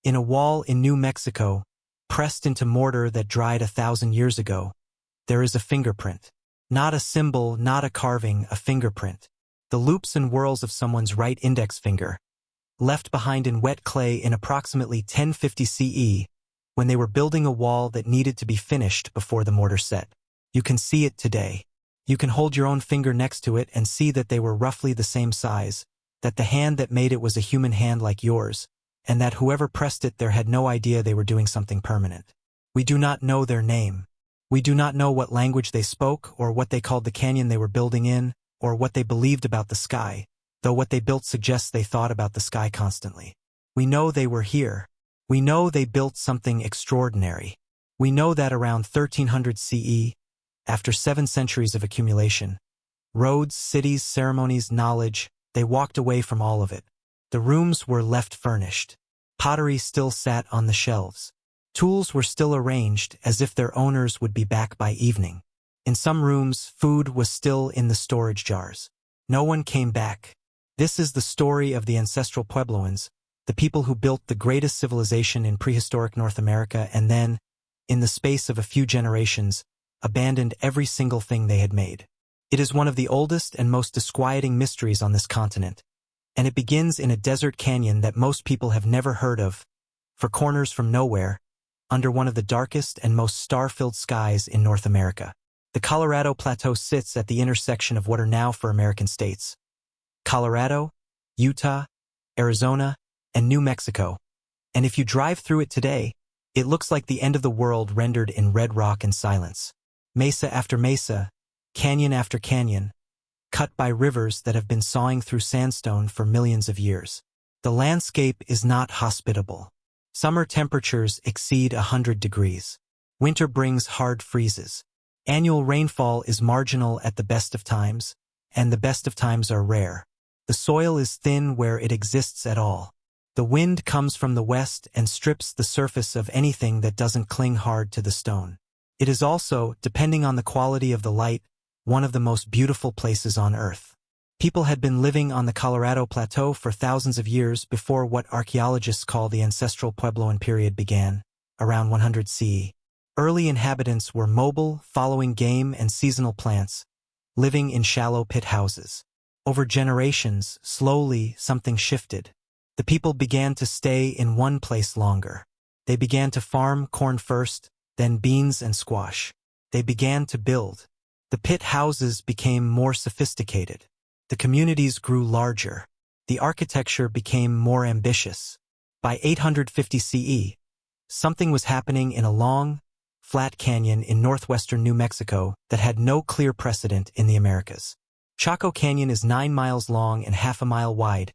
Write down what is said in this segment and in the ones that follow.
In a wall in New Mexico, pressed into mortar that dried 1,000 years ago, there is a fingerprint. Not a symbol, not a carving, a fingerprint. The loops and whorls of someone's right index finger, left behind in wet clay in approximately 1050 CE, when they were building a wall that needed to be finished before the mortar set. You can see it today. You can hold your own finger next to it and see that they were roughly the same size, that the hand that made it was a human hand like yours, and that whoever pressed it there had no idea they were doing something permanent. We do not know their name. We do not know what language they spoke, or what they called the canyon they were building in, or what they believed about the sky, though what they built suggests they thought about the sky constantly. We know they were here. We know they built something extraordinary. We know that around 1300 CE, after 7 centuries of accumulation, roads, cities, ceremonies, knowledge, they walked away from all of it. The rooms were left furnished. Pottery still sat on the shelves. Tools were still arranged as if their owners would be back by evening. In some rooms, food was still in the storage jars. No one came back. This is the story of the ancestral Puebloans, the people who built the greatest civilization in prehistoric North America and then, in the space of a few generations, abandoned every single thing they had made. It is one of the oldest and most disquieting mysteries on this continent, and it begins in a desert canyon that most people have never heard of, for corners from nowhere, under one of the darkest and most star-filled skies in North America. The Colorado Plateau sits at the intersection of what are now 4 American states: Colorado, Utah, Arizona, and New Mexico. And if you drive through it today, it looks like the end of the world rendered in red rock and silence. Mesa after mesa, canyon after canyon, cut by rivers that have been sawing through sandstone for millions of years. The landscape is not hospitable. Summer temperatures exceed 100 degrees. Winter brings hard freezes. Annual rainfall is marginal at the best of times, and the best of times are rare. The soil is thin where it exists at all. The wind comes from the west and strips the surface of anything that doesn't cling hard to the stone. It is also, depending on the quality of the light, one of the most beautiful places on Earth. People had been living on the Colorado Plateau for thousands of years before what archaeologists call the ancestral Puebloan period began, around 100 CE. Early inhabitants were mobile, following game and seasonal plants, living in shallow pit houses. Over generations, slowly, something shifted. The people began to stay in one place longer. They began to farm corn first, then beans and squash. They began to build. The pit houses became more sophisticated. The communities grew larger. The architecture became more ambitious. By 850 CE, something was happening in a long, flat canyon in northwestern New Mexico that had no clear precedent in the Americas. Chaco Canyon is 9 miles long and half a mile wide,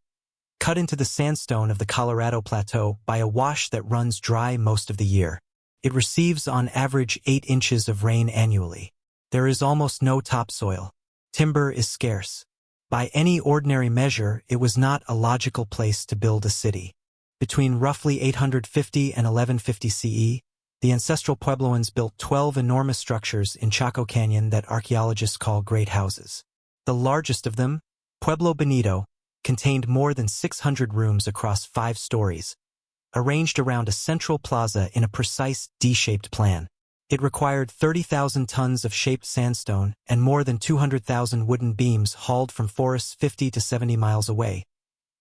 cut into the sandstone of the Colorado Plateau by a wash that runs dry most of the year. It receives on average 8 inches of rain annually. There is almost no topsoil. Timber is scarce. By any ordinary measure, it was not a logical place to build a city. Between roughly 850 and 1150 CE, the ancestral Puebloans built 12 enormous structures in Chaco Canyon that archaeologists call great houses. The largest of them, Pueblo Bonito, contained more than 600 rooms across 5 stories, arranged around a central plaza in a precise D-shaped plan. It required 30,000 tons of shaped sandstone and more than 200,000 wooden beams hauled from forests 50 to 70 miles away,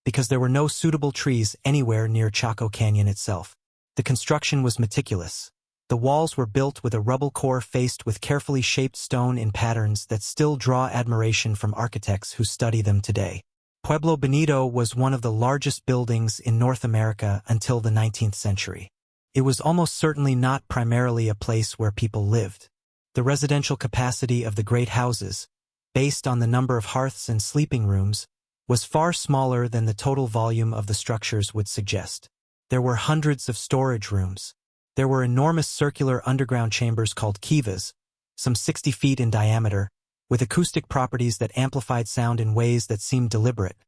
because there were no suitable trees anywhere near Chaco Canyon itself. The construction was meticulous. The walls were built with a rubble core faced with carefully shaped stone in patterns that still draw admiration from architects who study them today. Pueblo Bonito was one of the largest buildings in North America until the 19th century. It was almost certainly not primarily a place where people lived. The residential capacity of the great houses, based on the number of hearths and sleeping rooms, was far smaller than the total volume of the structures would suggest. There were hundreds of storage rooms. There were enormous circular underground chambers called kivas, some 60 feet in diameter, with acoustic properties that amplified sound in ways that seemed deliberate.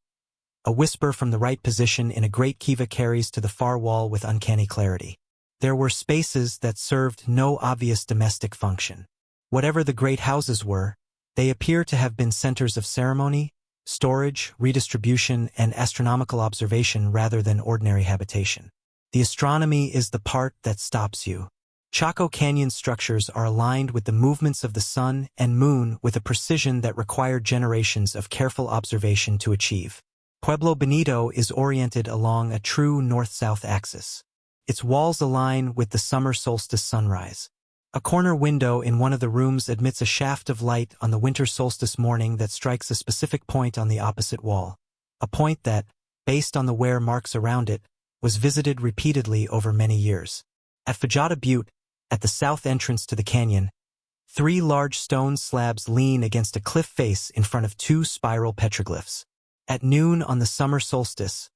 A whisper from the right position in a great kiva carries to the far wall with uncanny clarity. There were spaces that served no obvious domestic function. Whatever the great houses were, they appear to have been centers of ceremony, storage, redistribution, and astronomical observation rather than ordinary habitation. The astronomy is the part that stops you. Chaco Canyon's structures are aligned with the movements of the sun and moon with a precision that required generations of careful observation to achieve. Pueblo Bonito is oriented along a true north-south axis. Its walls align with the summer solstice sunrise. A corner window in one of the rooms admits a shaft of light on the winter solstice morning that strikes a specific point on the opposite wall. A point that, based on the wear marks around it, was visited repeatedly over many years. At Fajada Butte, at the south entrance to the canyon, 3 large stone slabs lean against a cliff face in front of 2 spiral petroglyphs. At noon on the summer solstice,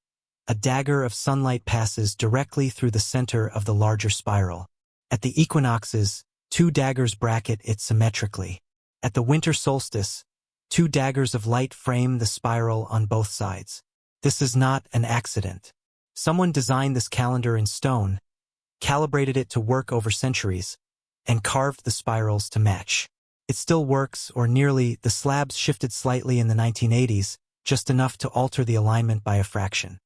a dagger of sunlight passes directly through the center of the larger spiral. At the equinoxes, 2 daggers bracket it symmetrically. At the winter solstice, 2 daggers of light frame the spiral on both sides. This is not an accident. Someone designed this calendar in stone, calibrated it to work over centuries, and carved the spirals to match. It still works, or nearly. The slabs shifted slightly in the 1980s, just enough to alter the alignment by a fraction.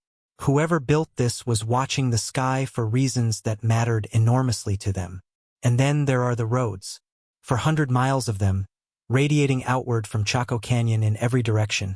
Whoever built this was watching the sky for reasons that mattered enormously to them. And then there are the roads. For 100 miles of them, radiating outward from Chaco Canyon in every direction,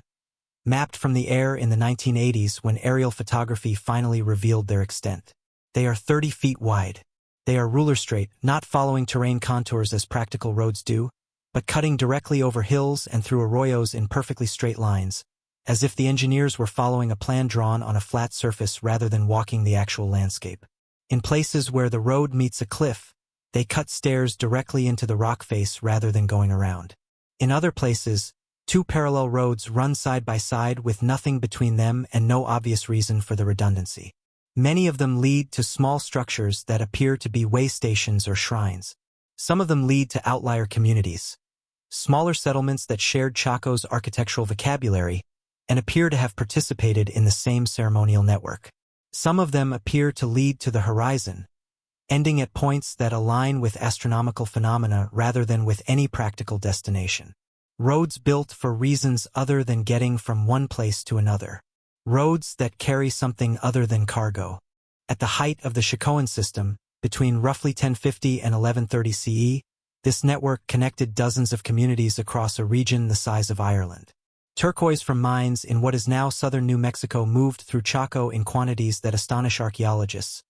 mapped from the air in the 1980s when aerial photography finally revealed their extent. They are 30 feet wide. They are ruler straight, not following terrain contours as practical roads do, but cutting directly over hills and through arroyos in perfectly straight lines, as if the engineers were following a plan drawn on a flat surface rather than walking the actual landscape. In places where the road meets a cliff, they cut stairs directly into the rock face rather than going around. In other places, 2 parallel roads run side by side with nothing between them and no obvious reason for the redundancy. Many of them lead to small structures that appear to be way stations or shrines. Some of them lead to outlier communities, smaller settlements that shared Chaco's architectural vocabulary and appear to have participated in the same ceremonial network. Some of them appear to lead to the horizon, ending at points that align with astronomical phenomena rather than with any practical destination. Roads built for reasons other than getting from one place to another. Roads that carry something other than cargo. At the height of the Chacoan system, between roughly 1050 and 1130 CE, this network connected dozens of communities across a region the size of Ireland. Turquoise from mines in what is now southern New Mexico moved through Chaco in quantities that astonish archaeologists.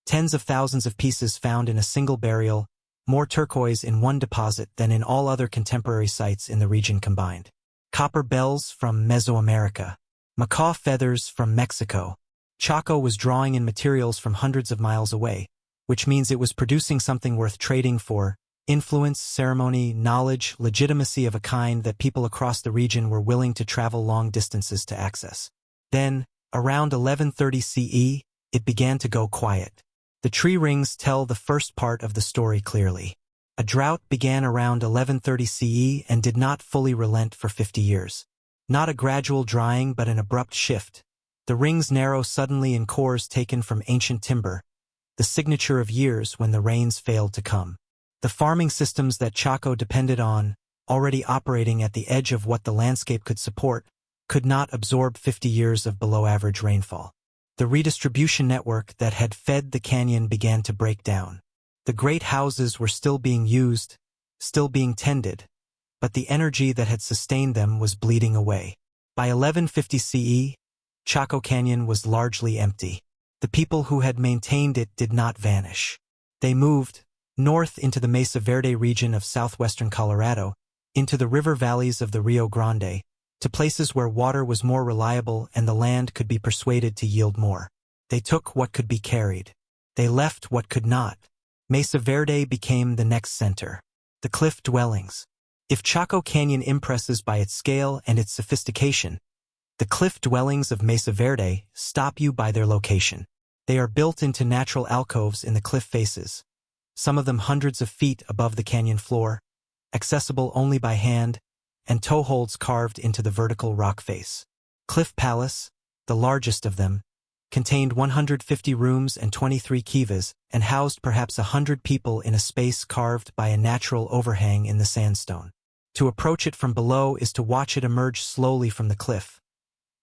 Tens of thousands of pieces found in a single burial, more turquoise in one deposit than in all other contemporary sites in the region combined. Copper bells from Mesoamerica. Macaw feathers from Mexico. Chaco was drawing in materials from hundreds of miles away, which means it was producing something worth trading for: influence, ceremony, knowledge, legitimacy of a kind that people across the region were willing to travel long distances to access. Then, around 1130 CE, it began to go quiet. The tree rings tell the first part of the story clearly. A drought began around 1130 CE and did not fully relent for 50 years. Not a gradual drying but an abrupt shift. The rings narrow suddenly in cores taken from ancient timber, the signature of years when the rains failed to come. The farming systems that Chaco depended on, already operating at the edge of what the landscape could support, could not absorb 50 years of below-average rainfall. The redistribution network that had fed the canyon began to break down. The great houses were still being used, still being tended, but the energy that had sustained them was bleeding away. By 1150 CE, Chaco Canyon was largely empty. The people who had maintained it did not vanish. They moved north into the Mesa Verde region of southwestern Colorado, into the river valleys of the Rio Grande, to places where water was more reliable and the land could be persuaded to yield more. They took what could be carried. They left what could not. Mesa Verde became the next center. The cliff dwellings. If Chaco Canyon impresses by its scale and its sophistication, the cliff dwellings of Mesa Verde stop you by their location. They are built into natural alcoves in the cliff faces, some of them hundreds of feet above the canyon floor, accessible only by hand, and toeholds carved into the vertical rock face. Cliff Palace, the largest of them, contained 150 rooms and 23 kivas and housed perhaps 100 people in a space carved by a natural overhang in the sandstone. To approach it from below is to watch it emerge slowly from the cliff.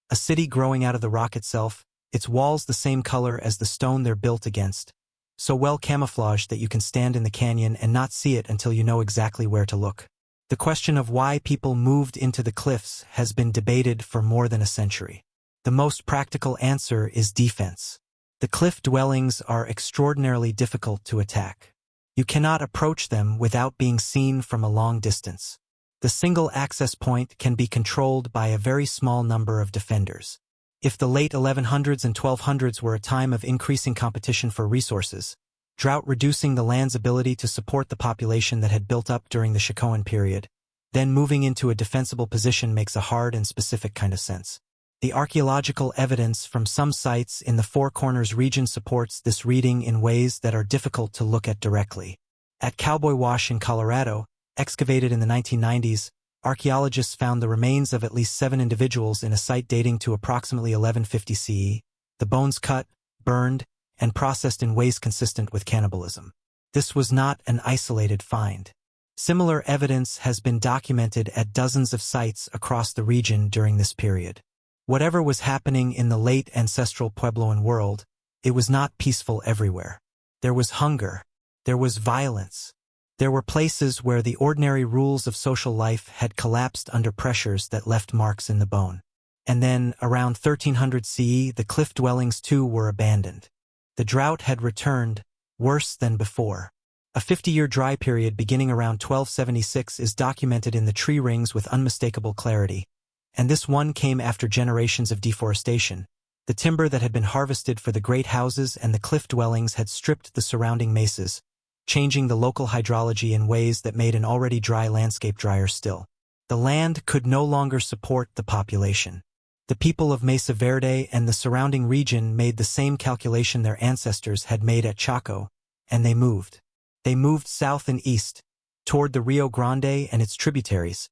A city growing out of the rock itself, its walls the same color as the stone they're built against, so well camouflaged that you can stand in the canyon and not see it until you know exactly where to look. The question of why people moved into the cliffs has been debated for more than a century. The most practical answer is defense. The cliff dwellings are extraordinarily difficult to attack. You cannot approach them without being seen from a long distance. The single access point can be controlled by a very small number of defenders. If the late 1100s and 1200s were a time of increasing competition for resources, drought reducing the land's ability to support the population that had built up during the Chacoan period, then moving into a defensible position makes a hard and specific kind of sense. The archaeological evidence from some sites in the Four Corners region supports this reading in ways that are difficult to look at directly. At Cowboy Wash in Colorado, excavated in the 1990s, archaeologists found the remains of at least 7 individuals in a site dating to approximately 1150 CE, the bones cut, burned, and processed in ways consistent with cannibalism. This was not an isolated find. Similar evidence has been documented at dozens of sites across the region during this period. Whatever was happening in the late ancestral Puebloan world, it was not peaceful everywhere. There was hunger. There was violence. There were places where the ordinary rules of social life had collapsed under pressures that left marks in the bone. And then, around 1300 CE, the cliff dwellings too were abandoned. The drought had returned, worse than before. A 50-year dry period beginning around 1276 is documented in the tree rings with unmistakable clarity. And this one came after generations of deforestation. The timber that had been harvested for the great houses and the cliff dwellings had stripped the surrounding mesas, changing the local hydrology in ways that made an already dry landscape drier still. The land could no longer support the population. The people of Mesa Verde and the surrounding region made the same calculation their ancestors had made at Chaco, and they moved. They moved south and east, toward the Rio Grande and its tributaries,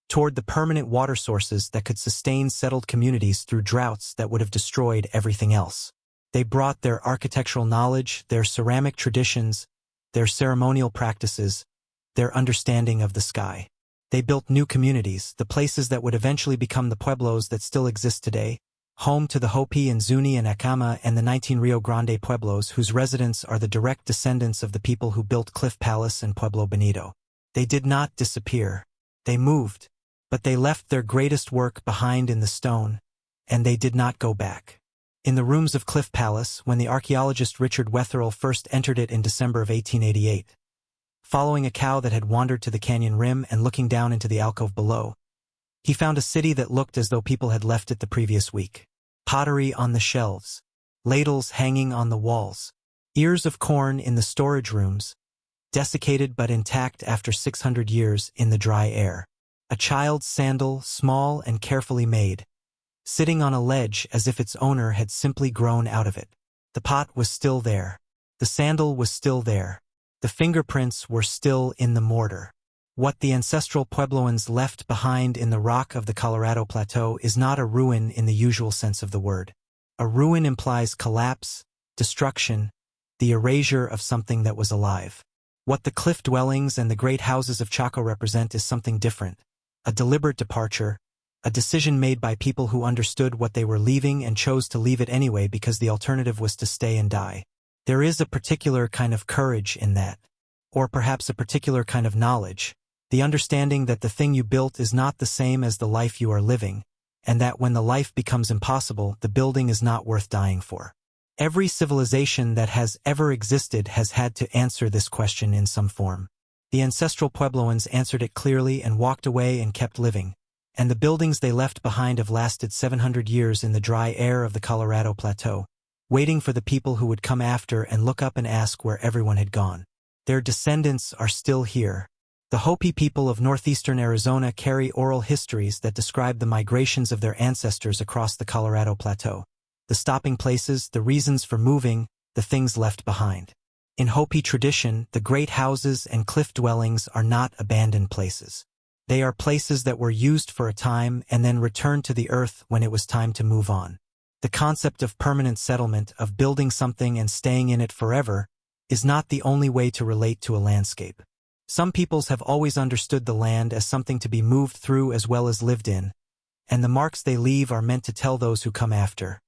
toward the permanent water sources that could sustain settled communities through droughts that would have destroyed everything else. They brought their architectural knowledge, their ceramic traditions, their ceremonial practices, their understanding of the sky. They built new communities, the places that would eventually become the pueblos that still exist today, home to the Hopi and Zuni and Acama and the 19 Rio Grande pueblos whose residents are the direct descendants of the people who built Cliff Palace and Pueblo Bonito. They did not disappear. They moved. But they left their greatest work behind in the stone, and they did not go back. In the rooms of Cliff Palace, when the archaeologist Richard Wetherill first entered it in December of 1888, following a cow that had wandered to the canyon rim and looking down into the alcove below, he found a city that looked as though people had left it the previous week. Pottery on the shelves, ladles hanging on the walls, ears of corn in the storage rooms, desiccated but intact after 600 years in the dry air. A child's sandal, small and carefully made, sitting on a ledge as if its owner had simply grown out of it. The pot was still there. The sandal was still there. The fingerprints were still in the mortar. What the ancestral Puebloans left behind in the rock of the Colorado Plateau is not a ruin in the usual sense of the word. A ruin implies collapse, destruction, the erasure of something that was alive. What the cliff dwellings and the great houses of Chaco represent is something different. A deliberate departure, a decision made by people who understood what they were leaving and chose to leave it anyway because the alternative was to stay and die. There is a particular kind of courage in that, or perhaps a particular kind of knowledge, the understanding that the thing you built is not the same as the life you are living, and that when the life becomes impossible, the building is not worth dying for. Every civilization that has ever existed has had to answer this question in some form. The ancestral Puebloans answered it clearly and walked away and kept living, and the buildings they left behind have lasted 700 years in the dry air of the Colorado Plateau, waiting for the people who would come after and look up and ask where everyone had gone. Their descendants are still here. The Hopi people of northeastern Arizona carry oral histories that describe the migrations of their ancestors across the Colorado Plateau, the stopping places, the reasons for moving, the things left behind. In Hopi tradition, the great houses and cliff dwellings are not abandoned places. They are places that were used for a time and then returned to the earth when it was time to move on. The concept of permanent settlement, of building something and staying in it forever, is not the only way to relate to a landscape. Some peoples have always understood the land as something to be moved through as well as lived in, and the marks they leave are meant to tell those who come after.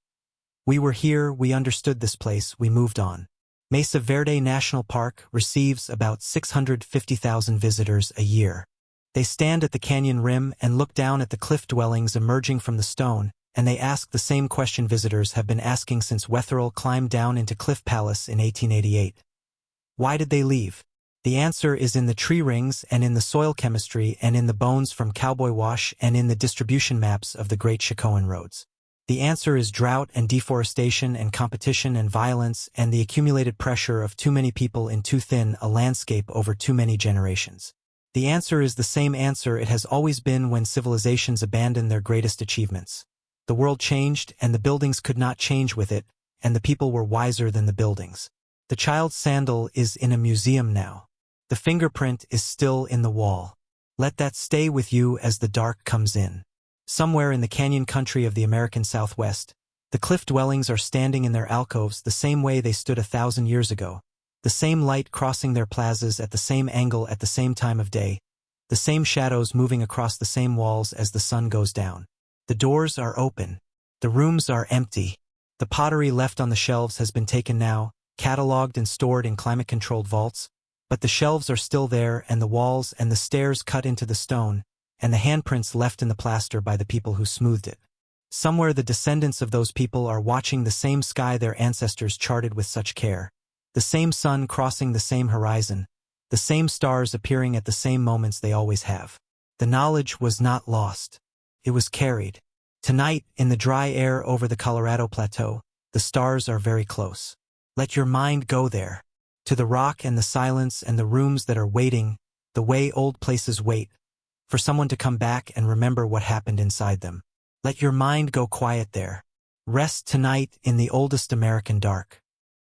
We were here, we understood this place, we moved on. Mesa Verde National Park receives about 650,000 visitors a year. They stand at the canyon rim and look down at the cliff dwellings emerging from the stone, and they ask the same question visitors have been asking since Wetherell climbed down into Cliff Palace in 1888. Why did they leave? The answer is in the tree rings and in the soil chemistry and in the bones from Cowboy Wash and in the distribution maps of the Great Chicoan Roads. The answer is drought and deforestation and competition and violence and the accumulated pressure of too many people in too thin a landscape over too many generations. The answer is the same answer it has always been when civilizations abandon their greatest achievements. The world changed and the buildings could not change with it, and the people were wiser than the buildings. The child's sandal is in a museum now. The fingerprint is still in the wall. Let that stay with you as the dark comes in. Somewhere in the canyon country of the American Southwest, the cliff dwellings are standing in their alcoves the same way they stood 1,000 years ago, the same light crossing their plazas at the same angle at the same time of day, the same shadows moving across the same walls as the sun goes down. The doors are open. The rooms are empty. The pottery left on the shelves has been taken now, cataloged and stored in climate-controlled vaults, but the shelves are still there and the walls and the stairs cut into the stone, and the handprints left in the plaster by the people who smoothed it. Somewhere the descendants of those people are watching the same sky their ancestors charted with such care, the same sun crossing the same horizon, the same stars appearing at the same moments they always have. The knowledge was not lost. It was carried. Tonight, in the dry air over the Colorado Plateau, the stars are very close. Let your mind go there, to the rock and the silence and the rooms that are waiting, the way old places wait, for someone to come back and remember what happened inside them. Let your mind go quiet there. Rest tonight in the oldest American dark.